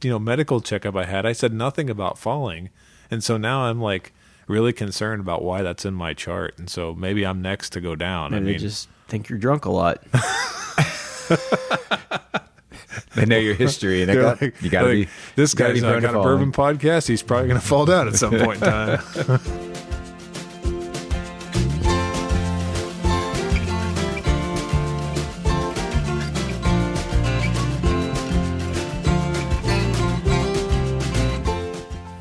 medical checkup I had, I said nothing about falling. And so now I'm like really concerned about why that's in my chart. And so maybe I'm next to go down. Maybe they just think you're drunk a lot. They know your history, and you got to be. This guy's got a bourbon podcast. He's probably going to fall down at some point in time.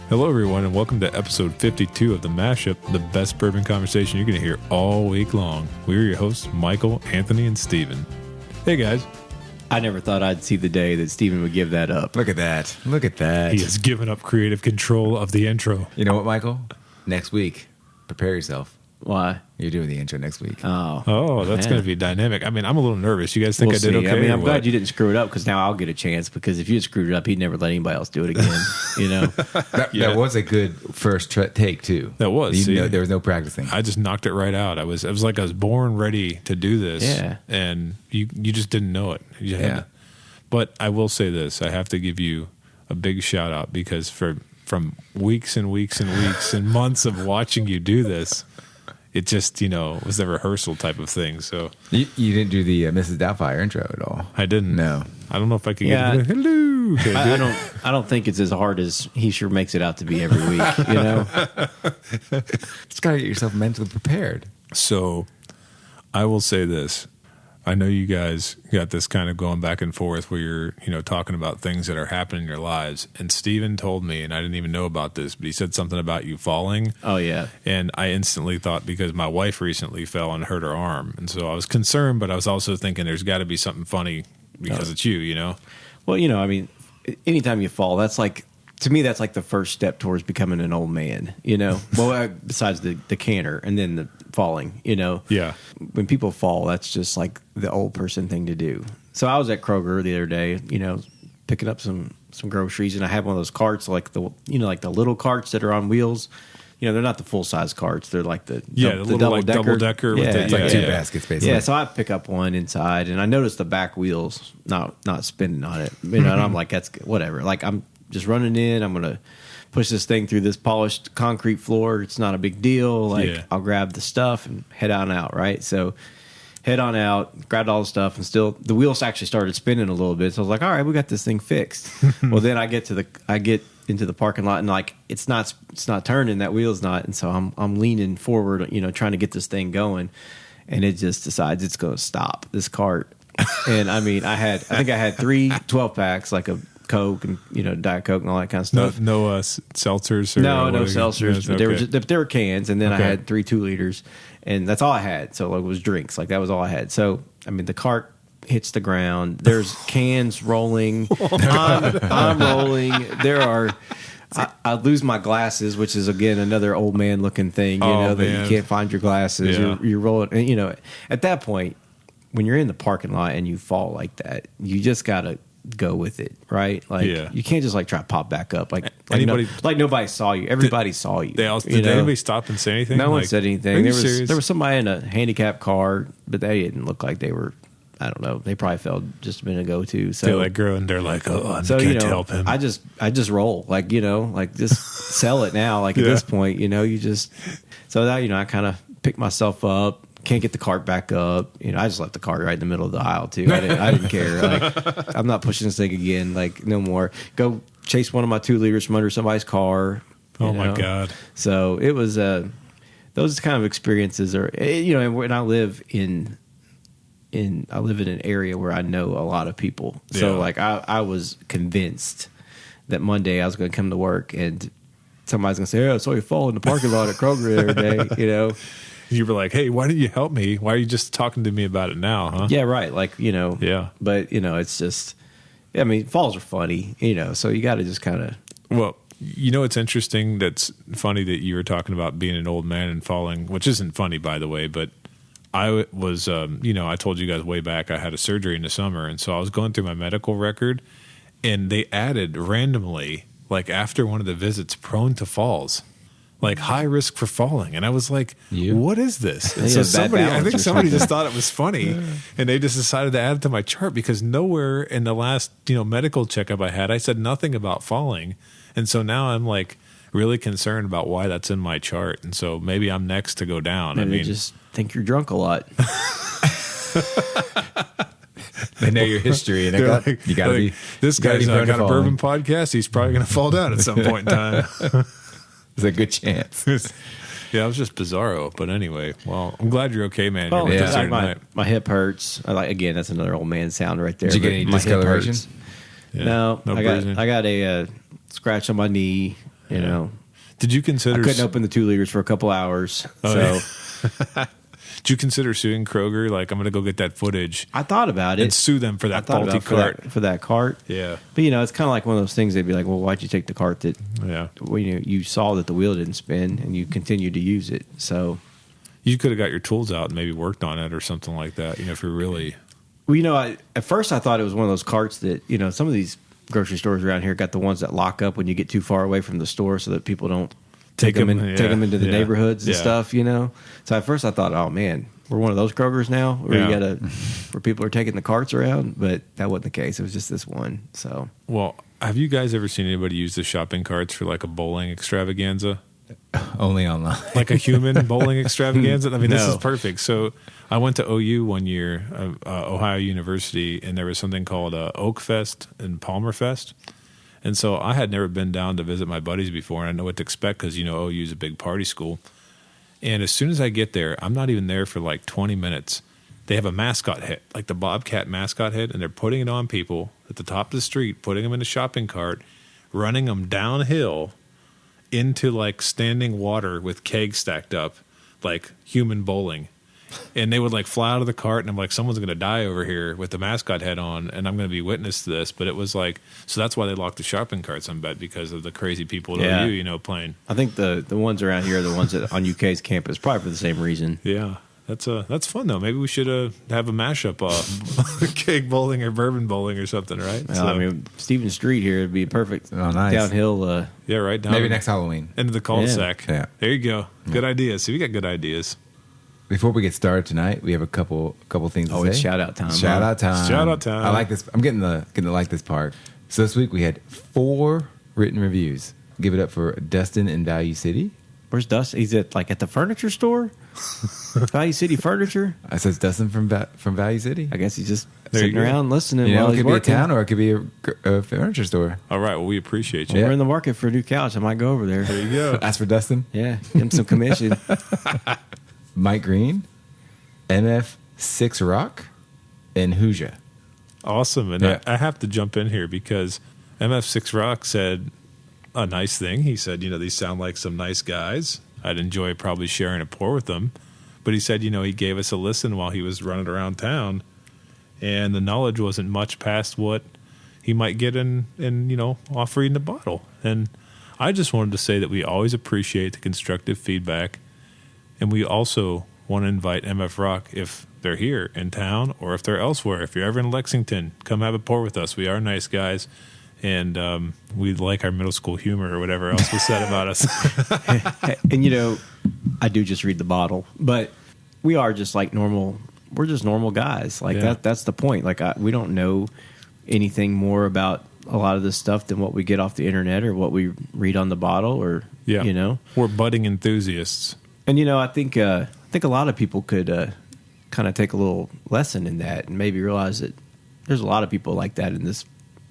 Hello, everyone, and welcome to episode 52 of The Mashup, the best bourbon conversation you're going to hear all week long. We're your hosts, Michael, Anthony, and Steven. Hey, guys. I never thought I'd see the day that Steven would give that up. Look at that. Look at that. He has given up creative control of the intro. You know what, Michael? Next week, prepare yourself. Why? You're doing the intro next week. Oh, that's going to be dynamic. I mean, I'm a little nervous. You guys think I did okay? I mean, I'm glad you didn't screw it up because now I'll get a chance, because if you had screwed it up, he'd never let anybody else do it again. That was a good first take, too. That was. There was no practicing. I just knocked it right out. It was like I was born ready to do this. Yeah. And you just didn't know it. But I will say this. I have to give you a big shout out because from weeks and weeks and weeks and months of watching you do this, it just, was a rehearsal type of thing. So you didn't do the Mrs. Doubtfire intro at all. I didn't. No. I don't know if I could get it. Hello. Okay, I don't think it's as hard as he sure makes it out to be every week, Just got to get yourself mentally prepared. So I will say this. I know you guys got this kind of going back and forth where you're, talking about things that are happening in your lives. And Steven told me, and I didn't even know about this, but he said something about you falling. Oh, yeah. And I instantly thought, because my wife recently fell and hurt her arm. And so I was concerned, but I was also thinking there's got to be something funny because it's you, Well, I mean, anytime you fall, that's like, to me, that's like the first step towards becoming an old man, Well, besides the canner and then the falling, Yeah. When people fall, that's just like the old person thing to do. So I was at Kroger the other day, picking up some groceries, and I had one of those carts, like the little carts that are on wheels. They're not the full size carts; they're like the double decker. Yeah, it's like two baskets, basically. Yeah, so I pick up one inside, and I noticed the back wheels not spinning on it. And I'm like, that's whatever. Like, I'm just running in. I'm gonna push this thing through this polished concrete floor. It's not a big deal. Like, I'll grab the stuff and head on out, right? So head on out, grabbed all the stuff, and still the wheels actually started spinning a little bit. So I was like, all right, we got this thing fixed. Well, then I get into the parking lot, and like it's not turning, that wheel's not. And so I'm leaning forward, trying to get this thing going, and it just decides it's going to stop, this cart. And I mean, I think I had 3 12-packs, like a Coke and Diet Coke and all that kind of stuff. No seltzers. No seltzers. But there were cans, and then I had 3 2-liters, and that's all I had. So like, it was drinks. Like, that was all I had. So I mean, the cart hits the ground. There's cans rolling. I'm rolling. There are. I lose my glasses, which is again another old man looking thing. That you can't find your glasses. Yeah. You're rolling. And, at that point, when you're in the parking lot and you fall like that, you just gotta go with it, right? Like, you can't just like try to pop back up. Like nobody saw you. Everybody saw you. Did anybody stop and say anything? No one said anything. There was somebody in a handicapped car, but they didn't look like they were. I don't know. They probably fell just a minute ago too. So they let go, and they're like, "Oh, I can't help him." I just roll, like just sell it now. Like, at this point, you just. So that I kind of pick myself up. Can't get the cart back up. I just left the cart right in the middle of the aisle too. I didn't care. Like, I'm not pushing this thing again. Like, no more. Go chase one of my 2-liters from under somebody's car. Oh my God! So it was those kind of experiences are when I live in an area where I know a lot of people. So like I was convinced that Monday I was going to come to work and somebody's going to say, "Oh, I saw you fall in the parking lot at Kroger the other day." You were like, "Hey, why didn't you help me? Why are you just talking to me about it now, huh?" Yeah, right. Like, Yeah. But, it's just, I mean, falls are funny, so you got to just kind of. Well, it's interesting. That's funny that you were talking about being an old man and falling, which isn't funny, by the way, but I was, I told you guys way back, I had a surgery in the summer. And so I was going through my medical record, and they added randomly, like after one of the visits, prone to falls. like high risk for falling. And I was like, what is this? And Yeah, so bad I think balance or somebody something. just thought it was funny and they just decided to add it to my chart because nowhere in the last, medical checkup I had, I said nothing about falling. And so now I'm like really concerned about why that's in my chart. And so maybe I'm next to go down. Maybe they just think you're drunk a lot. They know your history, and you got to be. This guy's got a bourbon podcast. He's probably going to fall down at some point in time. There's a good chance. Yeah, it was just bizarro. But anyway, well, I'm glad you're okay, man. Oh, You're with yeah. us here tonight. My hip hurts. Again, that's another old man sound right there. Did you get but any my hip discoloration? hurts. Yeah, No, I bruising. got a scratch on my knee. You know, Did you I consider? couldn't open the 2 liters for a couple hours. Oh, so Did you consider suing Kroger? Like, I'm going to go get that footage I thought about it. and sue them for I that thought faulty about cart. for that cart. Yeah, But it's kind of like one of those things. They'd be like, "Well, why'd you take the cart that yeah. you saw that the wheel didn't spin and you continued to use it?" So, You could have got your tools out and maybe worked on it or something like that. If you're really. well, at first I thought it was one of those carts that some of these grocery stores around here got the ones that lock up when you get too far away from the store, so that people don't take them into the neighborhoods and stuff. So at first I thought, "Oh man, we're one of those Krogers now where where people are taking the carts around," but that wasn't the case. It was just this one. So, Well, have you guys ever seen anybody use the shopping carts for like a bowling extravaganza? Only online. Like a human bowling extravaganza? I mean, this No. is perfect. So I went to OU one year, Ohio University, and there was something called Oak Fest and Palmer Fest. And so I had never been down to visit my buddies before, and I know what to expect because, OU is a big party school. And as soon as I get there, I'm not even there for like 20 minutes. They have a mascot hit, like the Bobcat mascot hit, and they're putting it on people at the top of the street, putting them in a shopping cart, running them downhill into like standing water with kegs stacked up, like human bowling. And they would like fly out of the cart, and I'm like, someone's going to die over here with the mascot head on, and I'm going to be witness to this. But it was like, so that's why they locked the shopping carts, I bet, because of the crazy people at OU, playing. I think the ones around here are the ones that on UK's campus, probably for the same reason. Yeah, that's fun though. Maybe we should have a mashup, keg bowling or bourbon bowling or something, right? Well, I mean, Stephen Street here would be perfect. Oh, nice. Downhill. Yeah, right. Down Maybe next Halloween. into the cul-de-sac. Yeah. There you go. Good ideas. See, we got good ideas. Before we get started tonight, we have a couple things to say. It's shout out time. Shout out time. Shout out time. I like this. I'm getting to like this part. So this week we had 4 written reviews. Give it up for Dustin in Value City. Where's Dustin? He's at the furniture store. Value City Furniture. I says Dustin from Value City. I guess he's just There you sitting go. around listening. You know, while it he's could be a working. town or it could be a furniture store. All right. Well, we appreciate you. We're in the market for a new couch. I might go over there. There you go. Ask for Dustin. Yeah, get him some commission. Mike Green, MF6 Rock, and Hoosier. Awesome. And Yeah. I have to jump in here because MF6 Rock said a nice thing. He said, these sound like some nice guys. I'd enjoy probably sharing a pour with them. But he said, he gave us a listen while he was running around town. And the knowledge wasn't much past what he might get in off reading the bottle. And I just wanted to say that we always appreciate the constructive feedback. And we also want to invite MF Rock, if they're here in town or if they're elsewhere. If you're ever in Lexington, come have a pour with us. We are nice guys. And we like our middle school humor or whatever else was said about us. And I do just read the bottle, but we are just like normal. We're just normal guys. Like Yeah. that's the point. Like we don't know anything more about a lot of this stuff than what we get off the internet or what we read on the bottle or We're budding enthusiasts. And I think a lot of people could kind of take a little lesson in that and maybe realize that there's a lot of people like that in this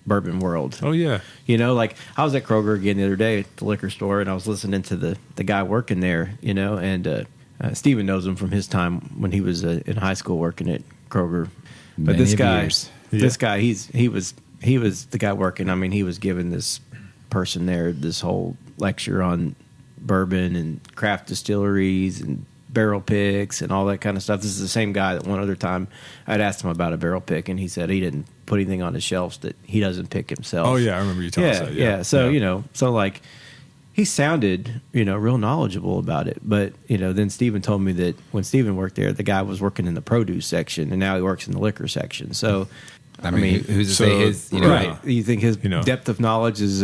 bourbon world. Oh, yeah. Like I was at Kroger again the other day at the liquor store, and I was listening to the guy working there, and Steven knows him from his time when he was in high school working at Kroger. But Many this guy, years. this guy, he was the guy working. I mean, he was giving this person there this whole lecture on bourbon and craft distilleries and barrel picks and all that kind of stuff. This is the same guy that one other time I'd asked him about a barrel pick, and he said he didn't put anything on his shelves that he doesn't pick himself. Oh, yeah. I remember you telling us that. Yeah. So, so like he sounded, real knowledgeable about it. But, then Steven told me that when Steven worked there, the guy was working in the produce section, and now he works in the liquor section. So, I mean, who's to so- say his, right. You think his depth of knowledge is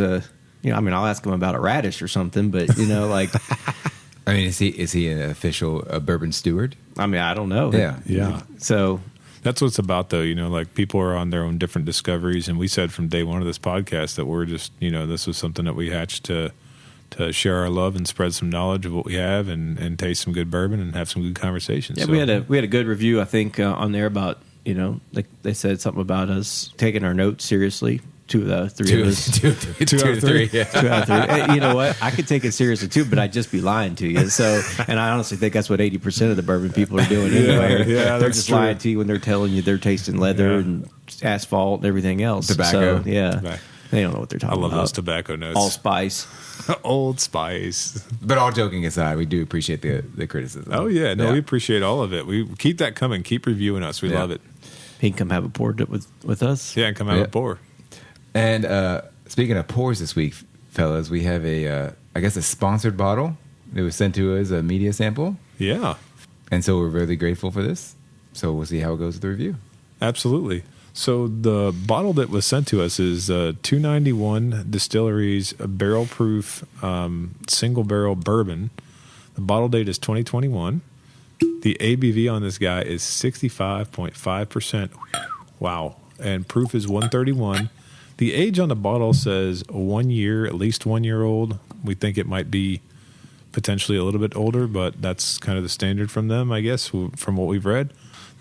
I mean, I'll ask him about a radish or something, but like, I mean, is he an official bourbon steward? I mean, I don't know. Yeah. So That's what it's about, though. Like people are on their own different discoveries, and we said from day one of this podcast that we're just, this was something that we hatched to share our love and spread some knowledge of what we have, and taste some good bourbon and have some good conversations. yeah, So, we had a good review, I think, on there about they said something about us taking our notes seriously. Two of us. Two out of three. Yeah. 2 out of 3. Hey, you know what? I could take it seriously too, but I'd just be lying to you. So, and I honestly think that's what 80% of the bourbon people are doing anyway. Yeah, they're that's just true. lying to you when they're telling you they're tasting leather Yeah. and asphalt and everything else. Tobacco. So, yeah, Tobacco. they don't know what they're I talking love about. those tobacco notes. Allspice. Old Spice. But all joking aside, we do appreciate the criticism. Oh yeah, no, we appreciate all of it. We keep that coming. Keep reviewing us. We Yeah. love it. He can come have a pour with us. Yeah, and come out Yeah. with pour. And speaking of pours this week, fellas, we have a sponsored bottle. It was sent to us, a media sample. Yeah, And so we're really grateful for this. So we'll see how it goes with the review. absolutely. So the bottle that was sent to us is 291 Distillery's barrel proof single barrel bourbon. The bottle date is 2021. The ABV on this guy is 65.5%. Wow. And proof is 131. The age on the bottle says 1 year, at least 1 year old. We think it might be potentially a little bit older, but that's kind of the standard from them, I guess, from what we've read.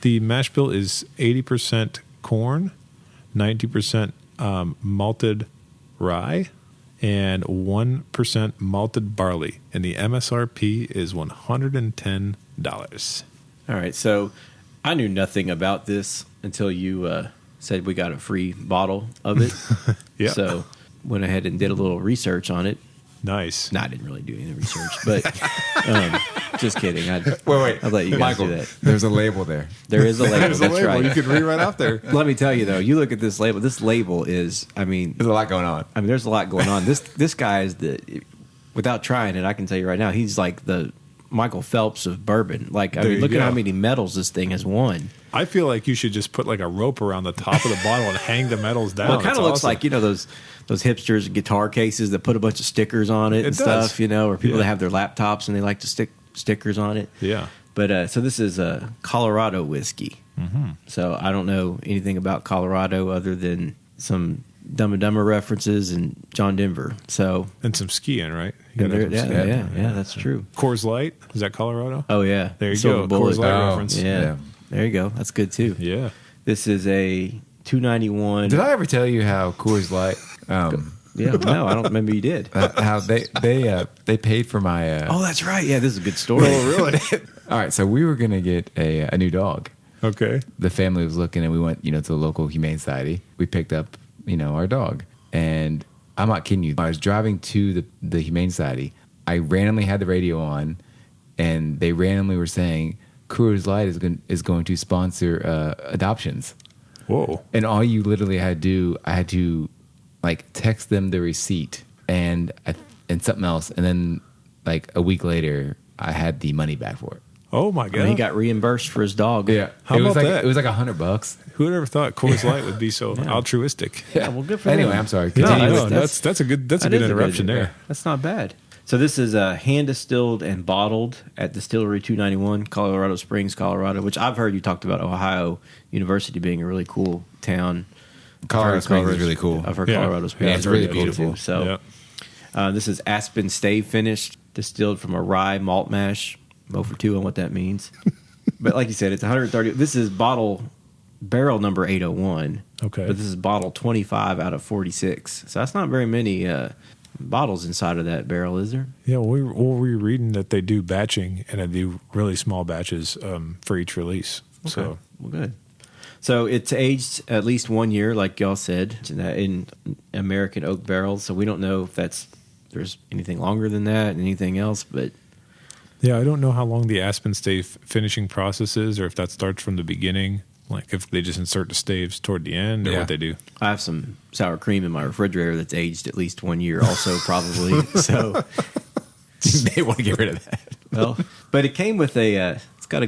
The mash bill is 80% corn, 90% malted rye, and 1% malted barley. And the MSRP is $110. All right, so I knew nothing about this until you said we got a free bottle of it. Yeah. So went ahead and did a little research on it. Nice. No, I didn't really do any research, but just kidding. I'd let you guys Michael, do that. there's a label there. There is a label. There's a That's label. right. You could read right out there. Let me tell you though, you look at this label. This label is, I mean, There's a lot going on. there's a lot going on. This guy is without trying it, I can tell you right now, he's like the Michael Phelps of bourbon. Like, I There mean, you look at go. how many medals this thing has won. I feel like you should just put like a rope around the top of the bottle and hang the medals down. Well, it kind It's of looks awesome. like those hipsters guitar cases that put a bunch of stickers on it, It and does. stuff, or people Yeah. that have their laptops and they like to stick stickers on it. Yeah. But so this is a Colorado whiskey. Mm-hmm. So I don't know anything about Colorado other than some Dumb and Dumber references and John Denver. So And some skiing, right? You and gotta there- have yeah, some yeah, skiing. yeah, that's true. Coors Light, is that Colorado? Oh yeah, There you Silver go. Bullet. Coors Light Oh, reference. Yeah. Yeah. There you go. That's good too. Yeah. This is a 291. Did I ever tell you how Coors Light, Yeah, no, I don't remember you did. how they paid for my? Oh, that's right. Yeah, this is a good story. really? All right, so we were gonna get a new dog. Okay. The family was looking, and we went, to the local humane society. We picked up, our dog, and I'm not kidding you. I was driving to the humane society. I randomly had the radio on, and they randomly were saying Coors Light is going to sponsor adoptions. Whoa. And all you literally had to do, I had to like text them the receipt and something else, and then like a week later, I had the money back for it. Oh my And god. he got reimbursed for his dog. How it was about like that? it was like $100. Who would ever thought Coors Light would be so altruistic? Yeah, well, good for Anyway, them. I'm sorry. No, Continue no, with- that's a good That is a interruption good- there. That's not bad. So this is hand distilled and bottled at Distillery 291, Colorado Springs, Colorado. Which I've heard you talked about Ohio University being a really cool town. Colorado I've heard Springs is really cool. I've heard Yeah. Colorado Springs. Yeah, it's is really cool beautiful. too. So Yeah. this is Aspen Stave finished, distilled from a rye malt mash. 0 for 2 on what that means. But like you said, it's 130. This is barrel number 801. Okay. But this is bottle 25 out of 46. So that's not very many bottles inside of that barrel, is there? Yeah, we were reading that they do batching and they do really small batches for each release. So Well, good. So it's aged at least 1 year, like y'all said, in American oak barrels. So we don't know if there's anything longer than that and anything else, but yeah, I don't know how long the Aspen stave finishing process is, or if that starts from the beginning, like if they just insert the staves toward the end, or Yeah. what they do. I have some sour cream in my refrigerator that's aged at least 1 year, also probably. So, they want to get rid of that. well, but it came with it's got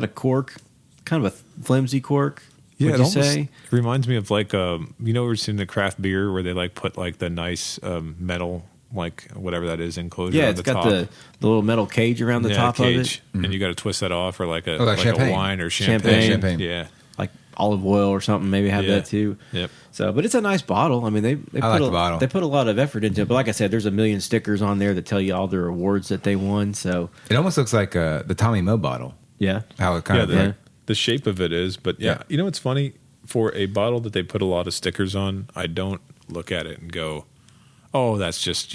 a cork, kind of a flimsy cork. Yeah, would it you almost say? reminds me of like we're seeing the craft beer where they like put like the nice metal like whatever that is enclosure. Yeah, on it's the got top. the little metal cage around the top cage, of it. and you got to twist that off, or like a like a champagne. wine or Champagne. Champagne. Yeah, Like olive oil or something, maybe have Yeah. that too. Yep. So, but it's a nice bottle. I mean, they put like the bottle. They put a lot of effort into it. But like I said, there's a million stickers on there that tell you all the awards that they won. So, It almost looks like the Tommy Moe bottle. yeah, How it kind of the, the shape of it is. But yeah, Yeah. you know what's funny? For a bottle that they put a lot of stickers on, I don't look at it and go, "Oh, that's just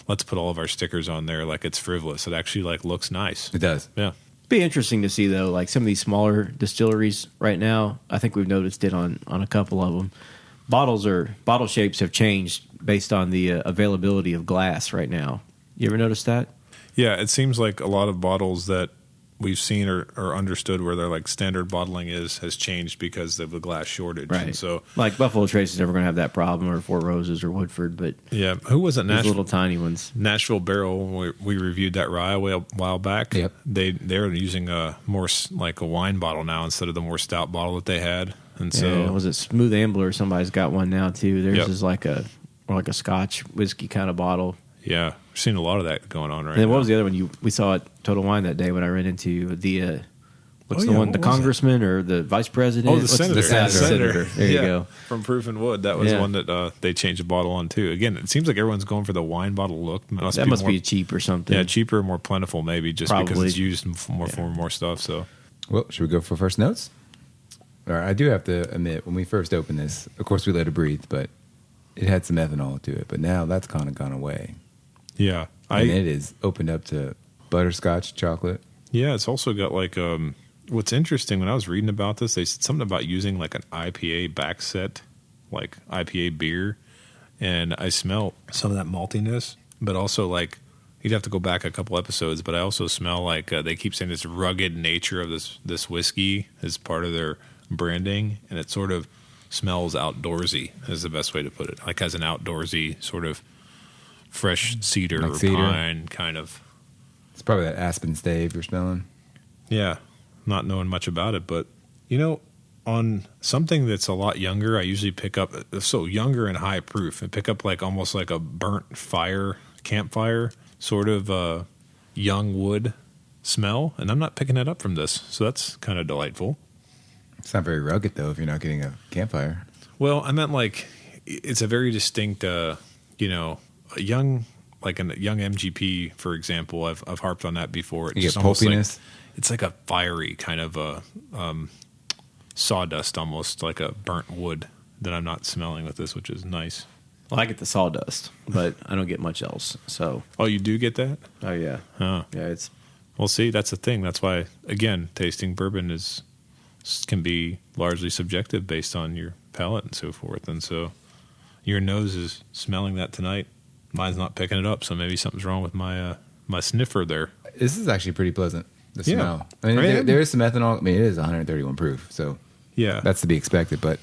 let's put all of our stickers on there like it's frivolous." It actually like looks nice. it does. Yeah. be interesting to see though. Like some of these smaller distilleries right now, I think we've noticed it on a couple of them. Bottle shapes have changed based on the availability of glass right now. You ever notice that? Yeah, it seems like a lot of bottles that we've seen or understood where they're like standard bottling has changed because of the glass shortage. Right. And so like Buffalo Trace is never going to have that problem, or Four Roses or Woodford, but yeah, who was it? these little tiny ones. Nashville Barrel. We reviewed that rye a while back. Yep. They're using a more like a wine bottle now instead of the more stout bottle that they had. And so Yeah, was it Smooth Ambler? Somebody's got one now too. Theirs Yep. is like a Scotch whiskey kind of bottle. yeah, we're seeing a lot of that going on right And then now. what was the other one we saw at Total Wine that day when I ran into the what's Oh, the yeah, one, what the was it? congressman or the vice president? Oh, the What's senator. Senator. There you Yeah, go. From Proof and Wood. That was Yeah. one that they changed the bottle on too. Again, it seems like everyone's going for the wine bottle look. That must more, be cheap or something. yeah, cheaper, more plentiful, maybe just because Probably. it's used more for more stuff. So Well, should we go for first notes? All right, I do have to admit, when we first opened this, of course we let it breathe, but it had some ethanol to it. But now that's kind of gone away. yeah, And it is opened up to butterscotch chocolate. Yeah, it's also got like what's interesting when I was reading about this, they said something about using like an IPA back set, like IPA beer, and I smell some of that maltiness, but also like you'd have to go back a couple episodes, but I also smell like they keep saying this rugged nature of this whiskey is part of their branding, and it sort of smells outdoorsy is the best way to put it. Like has an outdoorsy sort of fresh cedar Like or cedar? pine kind of. It's probably that aspen stave you're smelling. Yeah, not knowing much about it, but on something that's a lot younger, I usually pick up younger and high proof, and pick up like almost like a burnt campfire sort of young wood smell, and I'm not picking that up from this, so that's kind of delightful. It's not very rugged, though, if you're not getting a campfire. Well, I meant like it's a very distinct, a young MGP, for example. I've harped on that before. It's You get just almost pulpiness. it's like a fiery kind of a sawdust, almost like a burnt wood that I'm not smelling with this, which is nice. Well, I get the sawdust, but I don't get much else. So, Oh, you do get that? oh yeah, Huh. yeah, it's Well, see, that's the thing. That's why, again, tasting bourbon can be largely subjective based on your palate and so forth. And so your nose is smelling that tonight. Mine's not picking it up, so maybe something's wrong with my my sniffer there. This is actually pretty pleasant, the Yeah. smell. I mean, Right. there is some ethanol. I mean, it is 131 proof, so Yeah, that's to be expected. But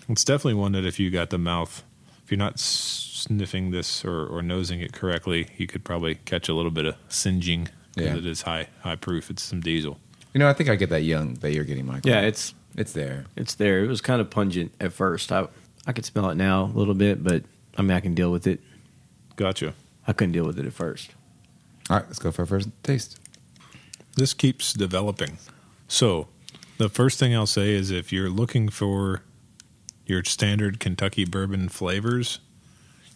it's definitely one that if you got the mouth, if you're not sniffing this or nosing it correctly, you could probably catch a little bit of singeing because Yeah. it is high proof. It's some diesel. I think I get that young that you're getting, Michael. yeah, it's there. there. It was kind of pungent at first. I could smell it now a little bit, but I mean I can deal with it. Gotcha. I couldn't deal with it at first. All right, let's go for our first taste. This keeps developing. So, the first thing I'll say is if you're looking for your standard Kentucky bourbon flavors,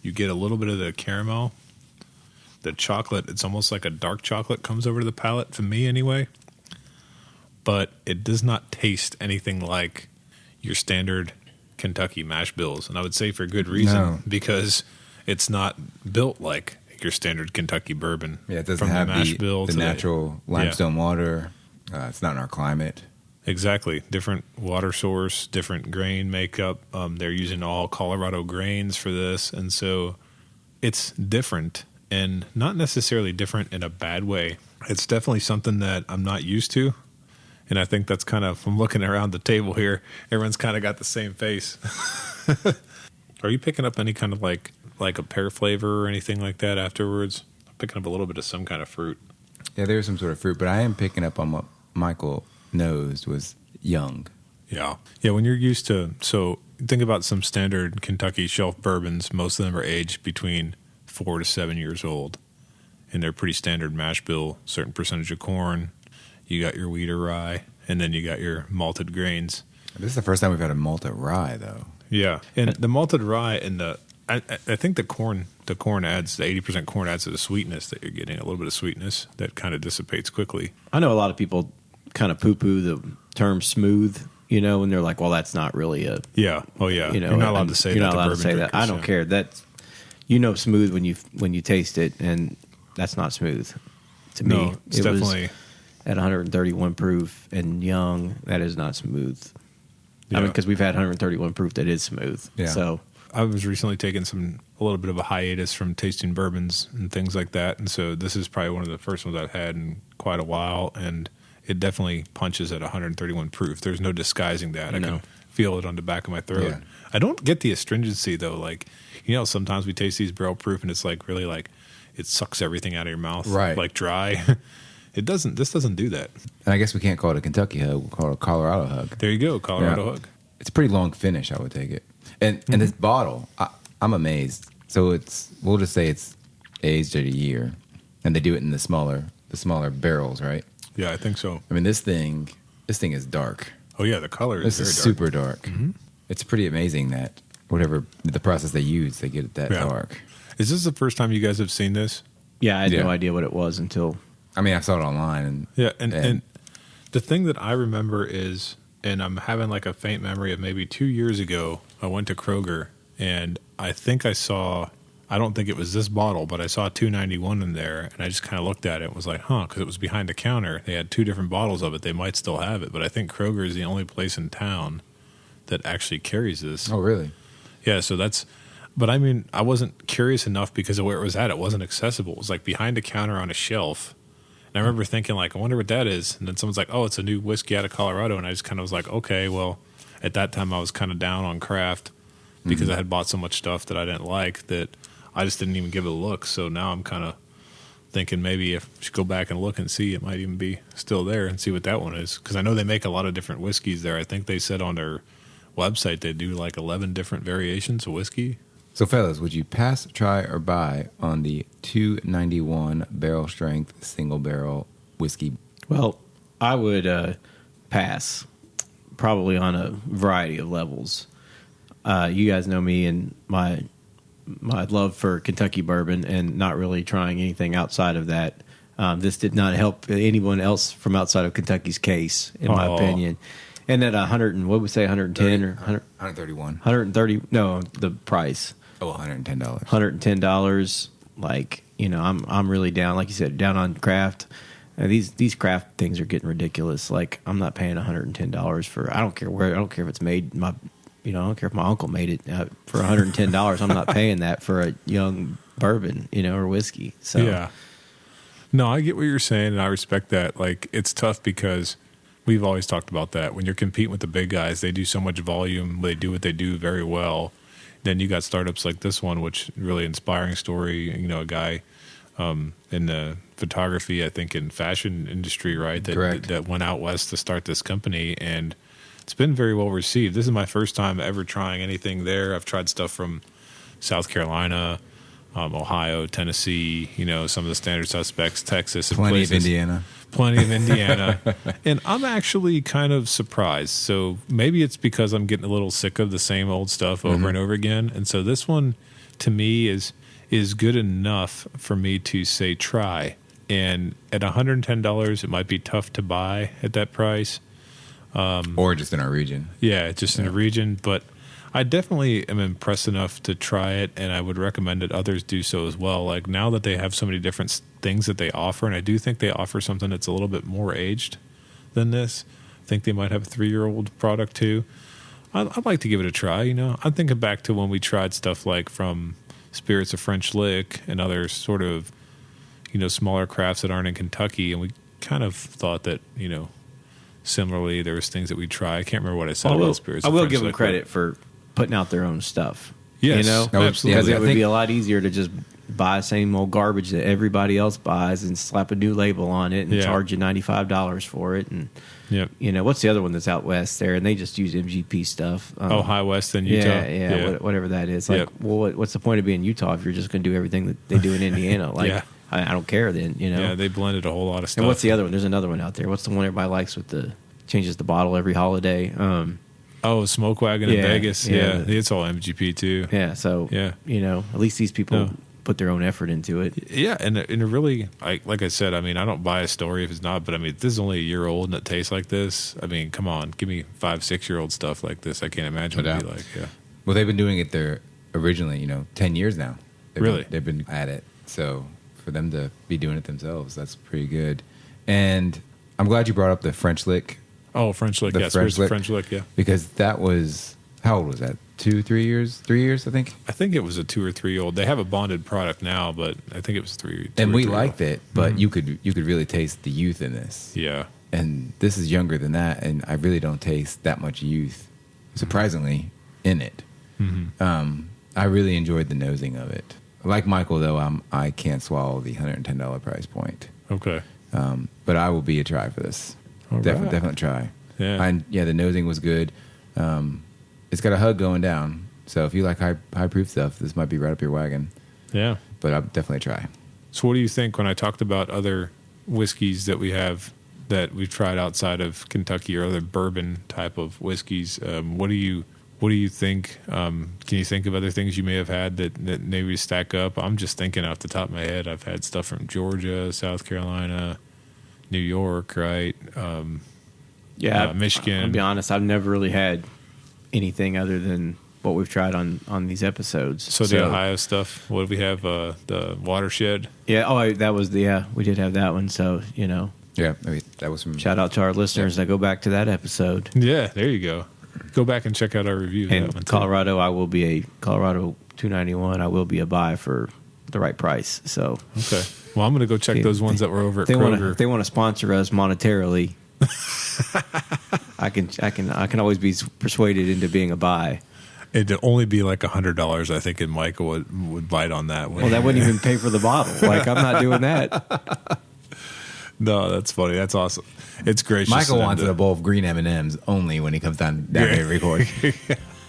you get a little bit of the caramel. The chocolate, it's almost like a dark chocolate comes over to the palate, for me anyway. But it does not taste anything like your standard Kentucky mash bills. And I would say for good reason, No. because it's not built like your standard Kentucky bourbon. Yeah, it doesn't From have mash bill the to natural limestone water. It's not in our climate. Exactly. Different water source, different grain makeup. They're using all Colorado grains for this. And so it's different, and not necessarily different in a bad way. It's definitely something that I'm not used to. And I think that's kind of, from looking around the table here, everyone's kind of got the same face. Are you picking up any kind of like a pear flavor or anything like that afterwards? I'm picking up a little bit of some kind of fruit. Yeah, there's some sort of fruit, but I am picking up on what Michael nosed was young. Yeah. Yeah, when you're used to, so think about some standard Kentucky shelf bourbons. Most of them are aged between 4 to 7 years old. And they're pretty standard mash bill, certain percentage of corn. You got your wheat or rye, and then you got your malted grains. This is the first time we've had a malted rye, though. Yeah. And the malted rye and I think the corn adds, the 80% corn adds to the sweetness that you're getting, a little bit of sweetness that kind of dissipates quickly. I know a lot of people kind of poo-poo the term smooth, and they're like, well, that's not really a... Yeah. Oh, yeah. You're not allowed to say that. You're not allowed to say that. I don't care. That's, smooth when you taste it, and that's not smooth to me. No, it's definitely... At 131 proof and young, that is not smooth. Yeah. I mean, because we've had 131 proof that is smooth. Yeah. So I was recently taking a little bit of a hiatus from tasting bourbons and things like that, and so this is probably one of the first ones I've had in quite a while, and it definitely punches at 131 proof. There's no disguising that. I can feel it on the back of my throat. Yeah. I don't get the astringency though. Like, sometimes we taste these barrel proof, and it's like really like it sucks everything out of your mouth, right? Like dry. It doesn't. This doesn't do that. And I guess we can't call it a Kentucky hug. We'll call it a Colorado hug. There you go, Colorado hug. It's a pretty long finish. I would take it. And this bottle, I'm amazed. So we'll just say it's aged at a year, and they do it in the smaller barrels, right? Yeah, I think so. I mean, this thing is dark. Oh yeah, the color is very dark. Super dark. Mm-hmm. It's pretty amazing that whatever the process they use, they get it that dark. Is this the first time you guys have seen this? Yeah, I had no idea what it was until... I mean, I saw it online. And the thing that I remember is, and I'm having like a faint memory of maybe 2 years ago, I went to Kroger, and I think I don't think it was this bottle, but I saw $2.91 in there, and I just kind of looked at it and was like, because it was behind the counter. They had 2 different bottles of it. They might still have it, but I think Kroger is the only place in town that actually carries this. Oh, really? Yeah, so that's... But I mean, I wasn't curious enough because of where it was at. It wasn't accessible. It was like behind a counter on a shelf. And I remember thinking, like, I wonder what that is. And then someone's like, oh, it's a new whiskey out of Colorado. And I just kind of was like, okay, well, at that time I was kind of down on craft because I had bought so much stuff that I didn't like that I just didn't even give it a look. So now I'm kind of thinking maybe if I should go back and look and see, it might even be still there and see what that one is. Because I know they make a lot of different whiskeys there. I think they said on their website they do like 11 different variations of whiskey. So, fellas, would you pass, try, or buy on the 291 barrel strength single barrel whiskey? Well, I would pass, probably on a variety of levels. You guys know me and my love for Kentucky bourbon, and not really trying anything outside of that. This did not help anyone else from outside of Kentucky's case, in my opinion. And at 100 and what would we say, 110 or 131, 130? No, the price. Oh, $110. $110. Like, I'm really down. Like you said, down on craft. These craft things are getting ridiculous. Like, I'm not paying $110 for. I don't care where. I don't care if it's made. I don't care if my uncle made it for $110. I'm not paying that for a young bourbon, or whiskey. So yeah. No, I get what you're saying, and I respect that. Like, it's tough because we've always talked about that. When you're competing with the big guys, they do so much volume. They do what they do very well. Then you got startups like this one, which really inspiring story. A guy in the photography, I think in fashion industry, right? That went out west to start this company, and it's been very well received. This is my first time ever trying anything there. I've tried stuff from South Carolina, Ohio, Tennessee. Some of the standard suspects, Texas, and plenty places. of Indiana. Plenty of Indiana. And I'm actually kind of surprised. So maybe it's because I'm getting a little sick of the same old stuff over and over again. And so this one, to me, is good enough for me to say try. And at $110, it might be tough to buy at that price. Or just in our region. Yeah, just in the region. But I definitely am impressed enough to try it, and I would recommend that others do so as well. Like, now that they have so many different things that they offer, and I do think they offer something that's a little bit more aged than this. I think they might have a 3-year-old product too. I'd like to give it a try. I'm thinking back to when we tried stuff like from Spirits of French Lick and other sort of, smaller crafts that aren't in Kentucky, and we kind of thought that, similarly there was things that we try. I can't remember what I said about Spirits of French Lick. I will give them credit for putting out their own stuff. Yes, absolutely. because it would be a lot easier to just buy the same old garbage that everybody else buys and slap a new label on it and charge you $95 for it. And you know, what's the other one that's out west there? And they just use MGP stuff. High West in Utah. Whatever that is. Like, well, what's the point of being in Utah if you're just going to do everything that they do in Indiana? Like, I don't care then, you know. Yeah, they blended a whole lot of stuff. And what's the other one? There's another one out there. What's the one everybody likes with the changes the bottle every holiday? Smoke Wagon in Vegas. Yeah, it's all MGP too. Yeah, so you know, at least these people put their own effort into it. Yeah, and it really, like I said, I mean, I don't buy a story if it's not, but I mean, this is only a year old and it tastes like this. I mean, come on, give me 5-6-year-old stuff like this. I can't imagine what it'd be like. Yeah. Well, they've been doing it there originally, 10 years now. They've been at it. So for them to be doing it themselves, that's pretty good. And I'm glad you brought up the French Lick. Oh, French Lick, yes. Where's the French Lick, yeah. Because that was, how old was that? 2-3 years? 3 years, I think? I think it was a 2 or 3 old. They have a bonded product now, but I think it was 3. And we liked it, but you could really taste the youth in this. Yeah. And this is younger than that, and I really don't taste that much youth, surprisingly, in it. I really enjoyed the nosing of it. Like Michael, though, I can't swallow the $110 price point. Okay. But I will be a try for this. All Definitely try. Yeah. And the nosing was good. It's got a hug going down, so if you like high proof stuff, this might be right up your wagon. Yeah. But I'll definitely try. So what do you think when I talked about other whiskeys that we have that we've tried outside of Kentucky or other bourbon type of whiskeys? What do you think? Can you think of other things you may have had that maybe stack up? I'm just thinking off the top of my head. I've had stuff from Georgia, South Carolina, New York, right? Michigan. I'll be honest, I've never really had anything other than what we've tried on these episodes. So the Ohio stuff, what do we have? The Watershed? Yeah, that was we did have that one, so, you know. Yeah, maybe that was from... Shout out to our listeners that go back to that episode. Yeah, there you go. Go back and check out our review of that one. Colorado, Colorado 291, I will be a buy for the right price. So okay. Well, I'm going to go check those ones that were over at Kroger. If they want to sponsor us monetarily, I can always be persuaded into being a buy. It'd only be like $100, I think, and Michael would bite on that one. Well, that wouldn't even pay for the bottle. Like, I'm not doing that. No, that's funny. That's awesome. It's gracious. Michael wants a bowl of green M&Ms only when he comes down here to record.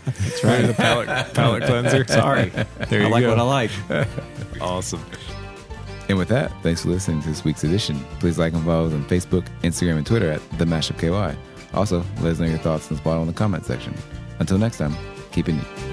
That's right. The palate cleanser. Sorry. There you go. I like what I like. Awesome. And with that, thanks for listening to this week's edition. Please like and follow us on Facebook, Instagram, and Twitter at The Mashup KY. Also, let us know your thoughts on this bottle in the comment section. Until next time, keep it neat.